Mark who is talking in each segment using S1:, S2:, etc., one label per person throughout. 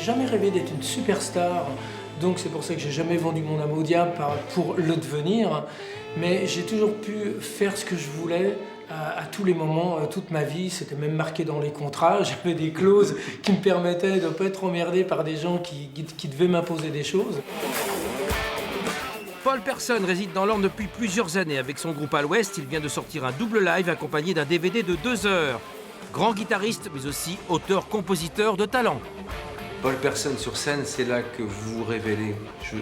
S1: jamais rêvé d'être une superstar, donc c'est pour ça que j'ai jamais vendu mon âme au diable pour le devenir. Mais j'ai toujours pu faire ce que je voulais à tous les moments, toute ma vie. C'était même marqué dans les contrats. J'avais des clauses qui me permettaient de ne pas être emmerdé par des gens qui devaient m'imposer des choses.
S2: Paul Persson réside dans l'Orne depuis plusieurs années. Avec son groupe à l'Ouest, il vient de sortir un double live accompagné d'un DVD de 2 heures. Grand guitariste, mais aussi auteur-compositeur de talent.
S3: Paul Persson sur scène, c'est là que vous vous révélez.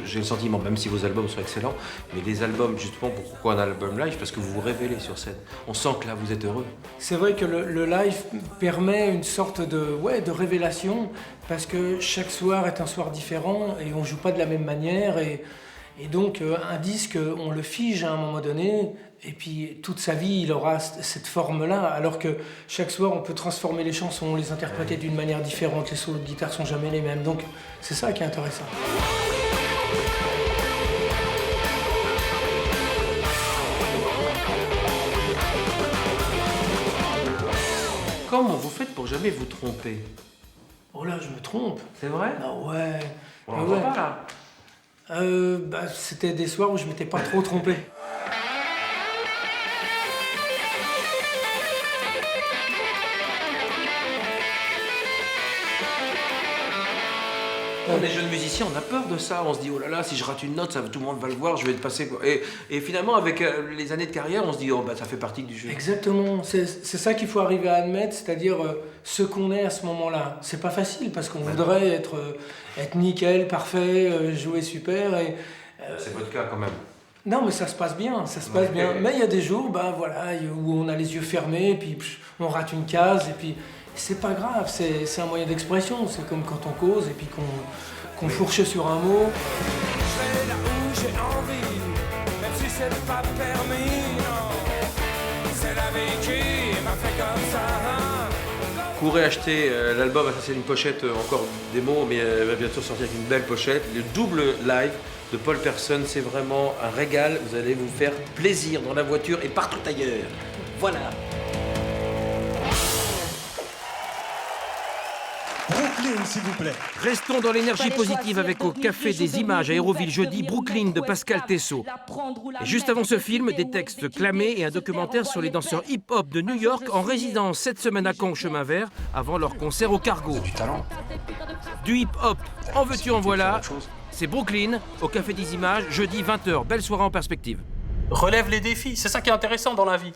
S3: J'ai le sentiment, même si vos albums sont excellents, mais les albums, justement, pourquoi un album live? Parce que vous vous révélez sur scène. On sent que là, vous êtes heureux.
S1: C'est vrai que le live permet une sorte de révélation, parce que chaque soir est un soir différent et on joue pas de la même manière. Et donc, un disque, on le fige à un moment donné, et puis toute sa vie, il aura cette forme-là, alors que chaque soir, on peut transformer les chansons, les interpréter d'une manière différente, les solos de guitare sont jamais les mêmes, donc c'est ça qui est intéressant.
S3: Comment vous faites pour jamais vous tromper?
S1: Oh là, je me trompe.
S3: C'est vrai?
S1: Ah ouais.
S3: On n'en voit pas, là.
S1: C'était des soirs où je m'étais pas trop trompé.
S3: On est jeunes musiciens, on a peur de ça. On se dit, oh là là, si je rate une note, tout le monde va le voir, je vais le passer, quoi. Et finalement, avec les années de carrière, on se dit, oh bah ça fait partie du jeu.
S1: Exactement, c'est ça qu'il faut arriver à admettre, c'est-à-dire ce qu'on est à ce moment-là. C'est pas facile parce qu'on voudrait être nickel, parfait, jouer super.
S3: C'est votre cas quand même.
S1: Non, mais ça se passe bien, ça se passe bien. Mais il y a des jours, où on a les yeux fermés, puis on rate une case, et puis c'est pas grave, c'est un moyen d'expression. C'est comme quand on cause et puis qu'on fourche sur un mot.
S4: Je vais là où j'ai envie, même si c'est pas permis, non. C'est la vie qui m'a fait comme ça.
S3: Courez acheter l'album, c'est une pochette encore démo, mais elle va bientôt sortir avec une belle pochette. Le double live de Paul Persson, c'est vraiment un régal. Vous allez vous faire plaisir dans la voiture et partout ailleurs. Voilà.
S5: Brooklyn, s'il vous plaît.
S2: Restons dans l'énergie positive avec au Café des Images à Hérouville jeudi, Brooklyn de Pascal Tessot. Et juste avant ce film, des textes clamés et un documentaire sur les danseurs hip-hop de New York en résidence cette semaine à Caen au Chemin Vert avant leur concert au Cargo.
S3: Du talent.
S2: Du hip-hop, en veux-tu en voilà. C'est Brooklyn au Café des Images, jeudi 20h. Belle soirée en perspective.
S6: Relève les défis, c'est ça qui est intéressant dans la vie.